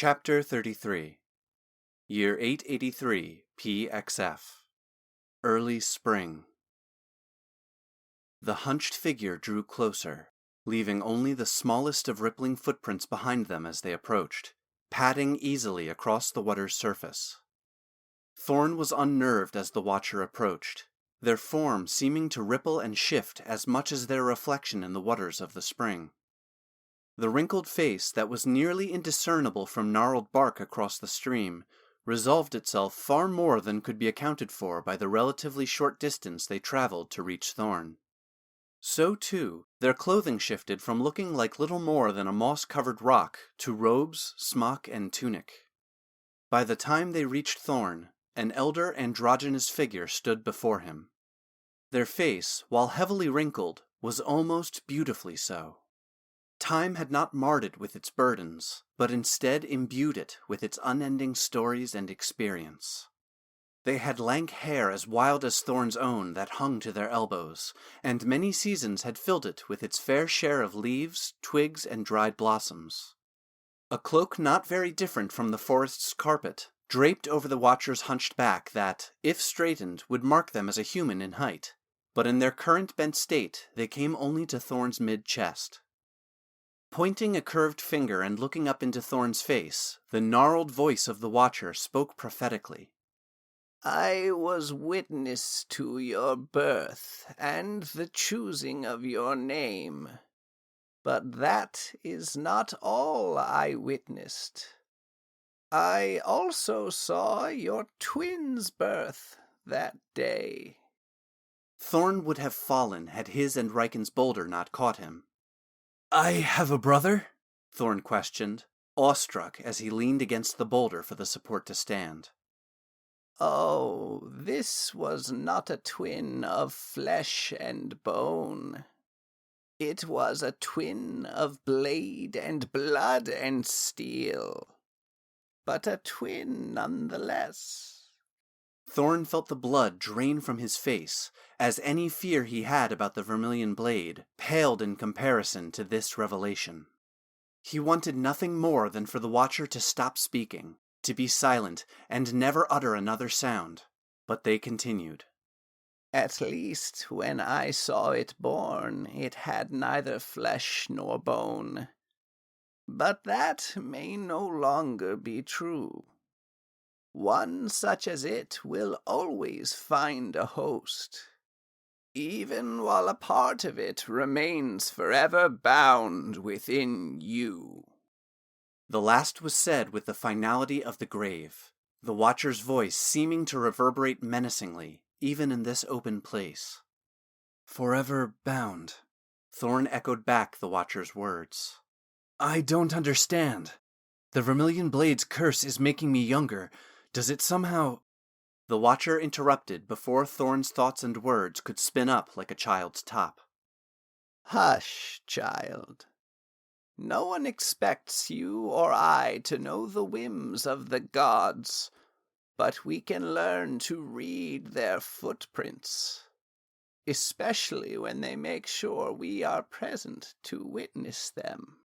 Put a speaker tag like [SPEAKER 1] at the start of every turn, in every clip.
[SPEAKER 1] Chapter 33 Year 883 PXF Early Spring. The hunched figure drew closer, leaving only the smallest of rippling footprints behind them as they approached, padding easily across the water's surface. Thorn was unnerved as the Watcher approached, their form seeming to ripple and shift as much as their reflection in the waters of the spring. The wrinkled face that was nearly indiscernible from gnarled bark across the stream resolved itself far more than could be accounted for by the relatively short distance they traveled to reach Thorn. So, too, their clothing shifted from looking like little more than a moss-covered rock to robes, smock, and tunic. By the time they reached Thorn, an elder androgynous figure stood before him. Their face, while heavily wrinkled, was almost beautifully so. Time had not marred it with its burdens, but instead imbued it with its unending stories and experience. They had lank hair as wild as Thorn's own that hung to their elbows, and many seasons had filled it with its fair share of leaves, twigs, and dried blossoms. A cloak not very different from the forest's carpet, draped over the Watcher's hunched back that, if straightened, would mark them as a human in height, but in their current bent state they came only to Thorn's mid-chest. Pointing a curved finger and looking up into Thorn's face, the gnarled voice of the Watcher spoke prophetically.
[SPEAKER 2] I was witness to your birth and the choosing of your name, but that is not all I witnessed. I also saw your twins' birth that day.
[SPEAKER 1] Thorn would have fallen had his and Riken's boulder not caught him. I have a brother? Thorn questioned, awestruck as he leaned against the boulder for the support to stand.
[SPEAKER 2] Oh, this was not a twin of flesh and bone. It was a twin of blade and blood and steel, but a twin nonetheless.
[SPEAKER 1] Thorn felt the blood drain from his face, as any fear he had about the Vermillion blade paled in comparison to this revelation. He wanted nothing more than for the Watcher to stop speaking, to be silent, and never utter another sound, but they continued.
[SPEAKER 2] At least, when I saw it born, it had neither flesh nor bone. But that may no longer be true. One such as it will always find a host, even while a part of it remains forever bound within you.
[SPEAKER 1] The last was said with the finality of the grave, the Watcher's voice seeming to reverberate menacingly, even in this open place. Forever bound, Thorn echoed back the Watcher's words. I don't understand. The Vermillion blade's curse is making me younger. Does it somehow... The Watcher interrupted before Thorn's thoughts and words could spin up like a child's top.
[SPEAKER 2] Hush, child. No one expects you or I to know the whims of the gods, but we can learn to read their footprints, especially when they make sure we are present to witness them.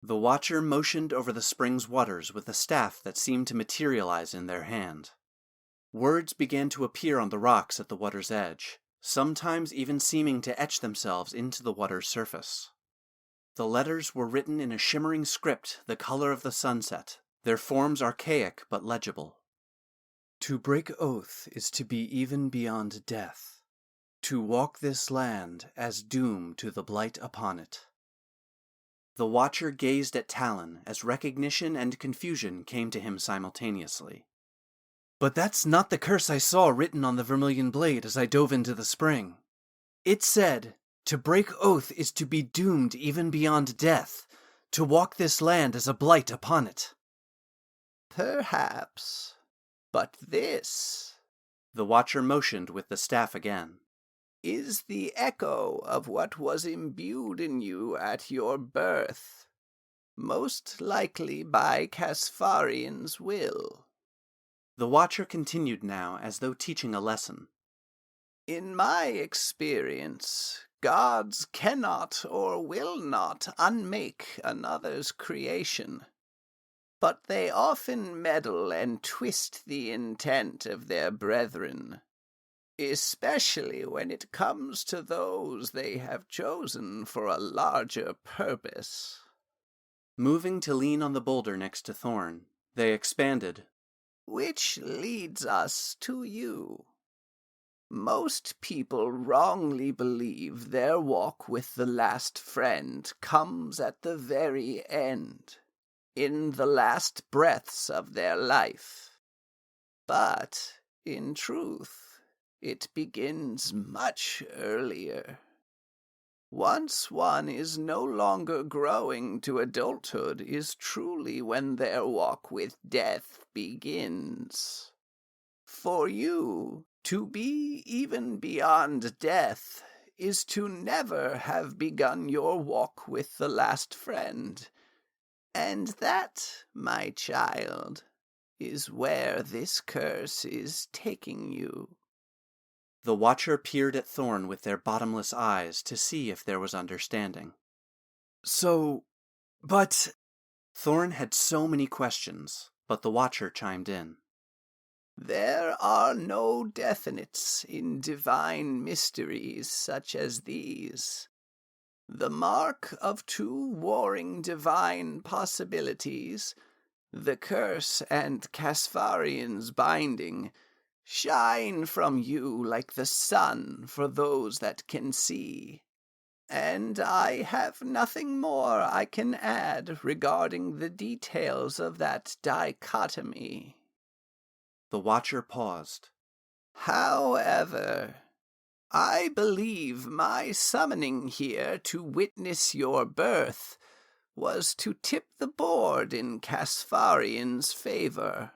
[SPEAKER 1] The Watcher motioned over the spring's waters with a staff that seemed to materialize in their hand. Words began to appear on the rocks at the water's edge, sometimes even seeming to etch themselves into the water's surface. The letters were written in a shimmering script the color of the sunset, their forms archaic but legible. To break oath is to be even beyond death, to walk this land as doom to the blight upon it. The Watcher gazed at Talon as recognition and confusion came to him simultaneously. But that's not the curse I saw written on the Vermillion blade as I dove into the spring. It said, to break oath is to be doomed even beyond death, to walk this land as a blight upon it.
[SPEAKER 2] Perhaps, but this...
[SPEAKER 1] The Watcher motioned with the staff again.
[SPEAKER 2] Is the echo of what was imbued in you at your birth, most likely by Casfarian's will.
[SPEAKER 1] The Watcher continued now as though teaching a lesson.
[SPEAKER 2] In my experience, gods cannot or will not unmake another's creation, but they often meddle and twist the intent of their brethren, especially when it comes to those they have chosen for a larger purpose.
[SPEAKER 1] Moving to lean on the boulder next to Thorn, they expanded.
[SPEAKER 2] Which leads us to you. Most people wrongly believe their walk with the last friend comes at the very end, in the last breaths of their life. But, in truth, it begins much earlier. Once one is no longer growing to adulthood is truly when their walk with death begins. For you, to be even beyond death is to never have begun your walk with the last friend. And that, my child, is where this curse is taking you.
[SPEAKER 1] The Watcher peered at Thorn with their bottomless eyes to see if there was understanding. But... Thorn had so many questions, but the Watcher chimed in.
[SPEAKER 2] There are no definites in divine mysteries such as these. The mark of two warring divine possibilities, the curse and Casfarian's binding, shine from you like the sun for those that can see. And I have nothing more I can add regarding the details of that dichotomy.
[SPEAKER 1] The Watcher paused.
[SPEAKER 2] However, I believe my summoning here to witness your birth was to tip the board in Casfarian's favor.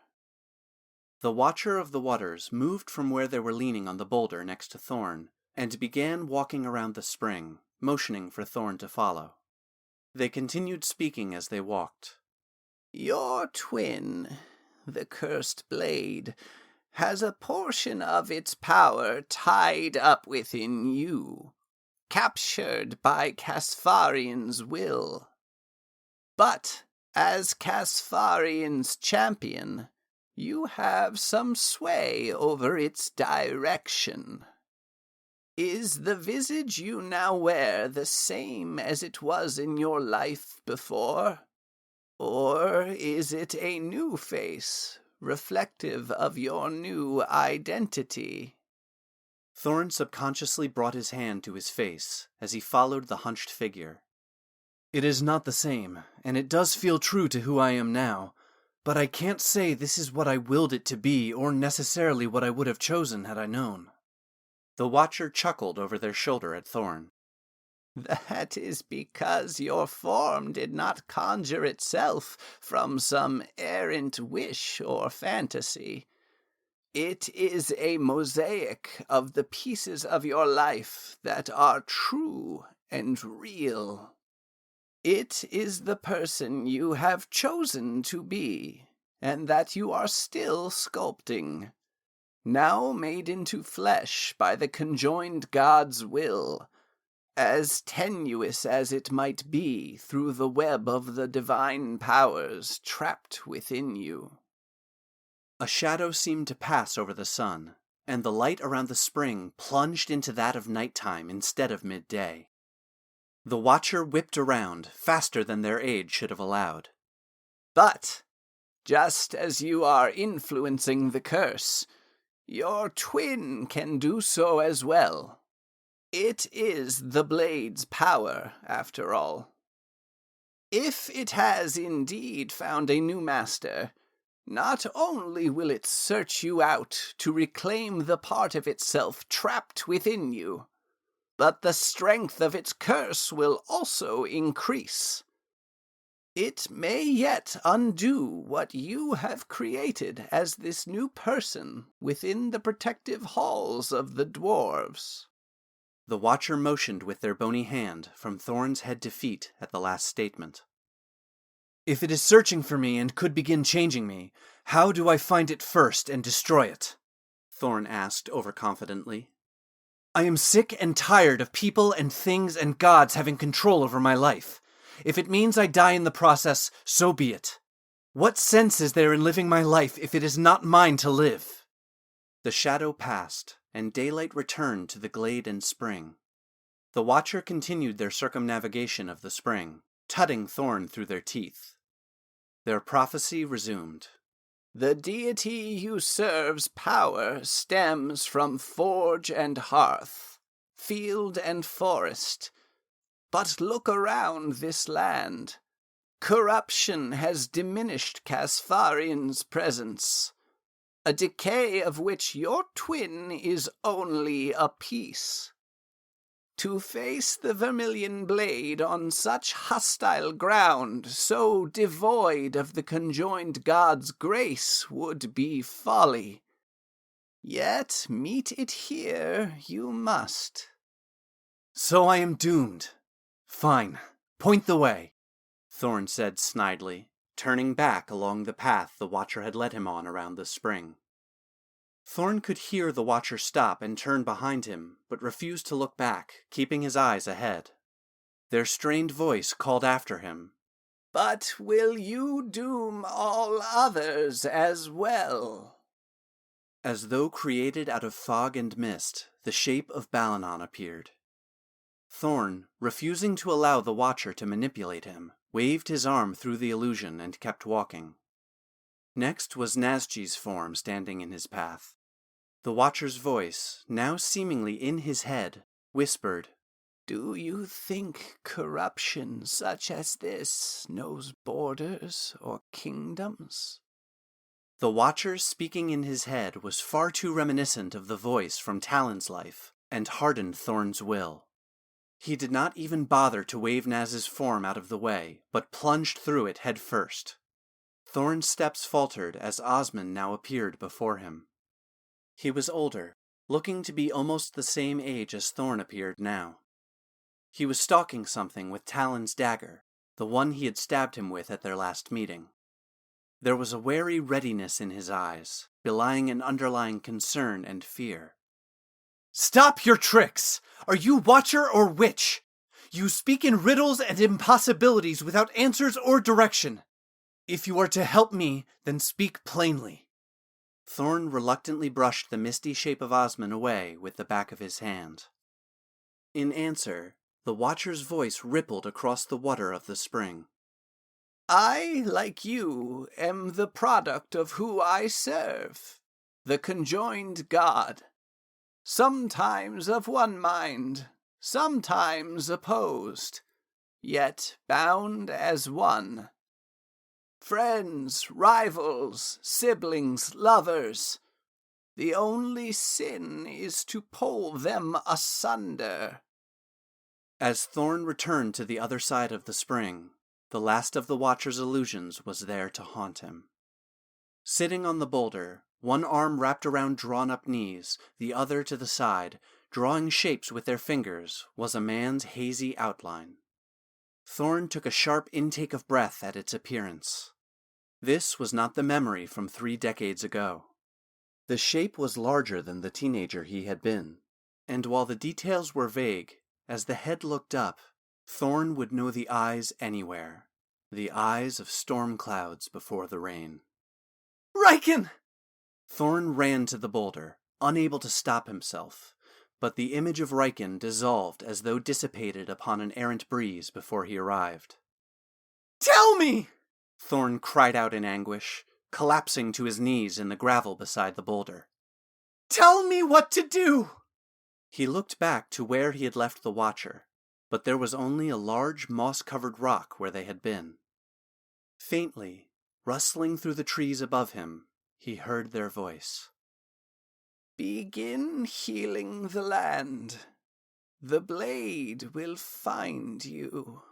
[SPEAKER 1] The Watcher of the Waters moved from where they were leaning on the boulder next to Thorn, and began walking around the spring, motioning for Thorn to follow. They continued speaking as they walked.
[SPEAKER 2] Your twin, the cursed blade, has a portion of its power tied up within you, captured by Casfarian's will. But as Casfarian's champion, you have some sway over its direction. Is the visage you now wear the same as it was in your life before? Or is it a new face, reflective of your new identity?
[SPEAKER 1] Thorn subconsciously brought his hand to his face as he followed the hunched figure. It is not the same, and it does feel true to who I am now, but I can't say this is what I willed it to be or necessarily what I would have chosen had I known. The Watcher chuckled over their shoulder at Thorn.
[SPEAKER 2] That is because your form did not conjure itself from some errant wish or fantasy. It is a mosaic of the pieces of your life that are true and real. It is the person you have chosen to be, and that you are still sculpting, now made into flesh by the conjoined God's will, as tenuous as it might be through the web of the divine powers trapped within you.
[SPEAKER 1] A shadow seemed to pass over the sun, and the light around the spring plunged into that of nighttime instead of midday. The Watcher whipped around, faster than their age should have allowed.
[SPEAKER 2] But, just as you are influencing the curse, your twin can do so as well. It is the blade's power, after all. If it has indeed found a new master, not only will it search you out to reclaim the part of itself trapped within you, but the strength of its curse will also increase. It may yet undo what you have created as this new person within the protective halls of the dwarves.
[SPEAKER 1] The Watcher motioned with their bony hand from Thorn's head to feet at the last statement. If it is searching for me and could begin changing me, how do I find it first and destroy it? Thorn asked overconfidently. I am sick and tired of people and things and gods having control over my life. If it means I die in the process, so be it. What sense is there in living my life if it is not mine to live? The shadow passed, and daylight returned to the glade and spring. The Watcher continued their circumnavigation of the spring, tutting Thorn through their teeth. Their prophecy resumed.
[SPEAKER 2] The deity you serve's power stems from forge and hearth, field and forest. But look around this land. Corruption has diminished Casfarian's presence, a decay of which your twin is only a piece. To face the Vermillion blade on such hostile ground, so devoid of the conjoined god's grace, would be folly. Yet meet it here you must.
[SPEAKER 1] So I am doomed. Fine, point the way, Thorn said snidely, turning back along the path the Watcher had led him on around the spring. Thorn could hear the Watcher stop and turn behind him, but refused to look back, keeping his eyes ahead. Their strained voice called after him.
[SPEAKER 2] But will you doom all others as well?
[SPEAKER 1] As though created out of fog and mist, the shape of Balanon appeared. Thorn, refusing to allow the Watcher to manipulate him, waved his arm through the illusion and kept walking. Next was Nazji's form standing in his path. The Watcher's voice, now seemingly in his head, whispered,
[SPEAKER 2] Do you think corruption such as this knows borders or kingdoms?
[SPEAKER 1] The Watcher speaking in his head was far too reminiscent of the voice from Talon's life, and hardened Thorn's will. He did not even bother to wave Naz's form out of the way, but plunged through it head first. Thorn's steps faltered as Osmond now appeared before him. He was older, looking to be almost the same age as Thorn appeared now. He was stalking something with Talon's dagger, the one he had stabbed him with at their last meeting. There was a wary readiness in his eyes, belying an underlying concern and fear. Stop your tricks! Are you Watcher or Witch? You speak in riddles and impossibilities without answers or direction. If you are to help me, then speak plainly. Thorn reluctantly brushed the misty shape of Osmond away with the back of his hand. In answer, the Watcher's voice rippled across the water of the spring.
[SPEAKER 2] I, like you, am the product of who I serve, the conjoined god. Sometimes of one mind, sometimes opposed, yet bound as one. Friends, rivals, siblings, lovers, the only sin is to pull them asunder.
[SPEAKER 1] As Thorn returned to the other side of the spring, the last of the Watcher's illusions was there to haunt him. Sitting on the boulder, one arm wrapped around drawn-up knees, the other to the side, drawing shapes with their fingers, was a man's hazy outline. Thorn took a sharp intake of breath at its appearance. This was not the memory from 3 decades ago. The shape was larger than the teenager he had been, and while the details were vague, as the head looked up, Thorn would know the eyes anywhere, the eyes of storm clouds before the rain. Riken! Thorn ran to the boulder, unable to stop himself, but the image of Riken dissolved as though dissipated upon an errant breeze before he arrived. Tell me! Thorn cried out in anguish, collapsing to his knees in the gravel beside the boulder. Tell me what to do! He looked back to where he had left the Watcher, but there was only a large moss-covered rock where they had been. Faintly, rustling through the trees above him, he heard their voice.
[SPEAKER 2] Begin healing the land. The blade will find you.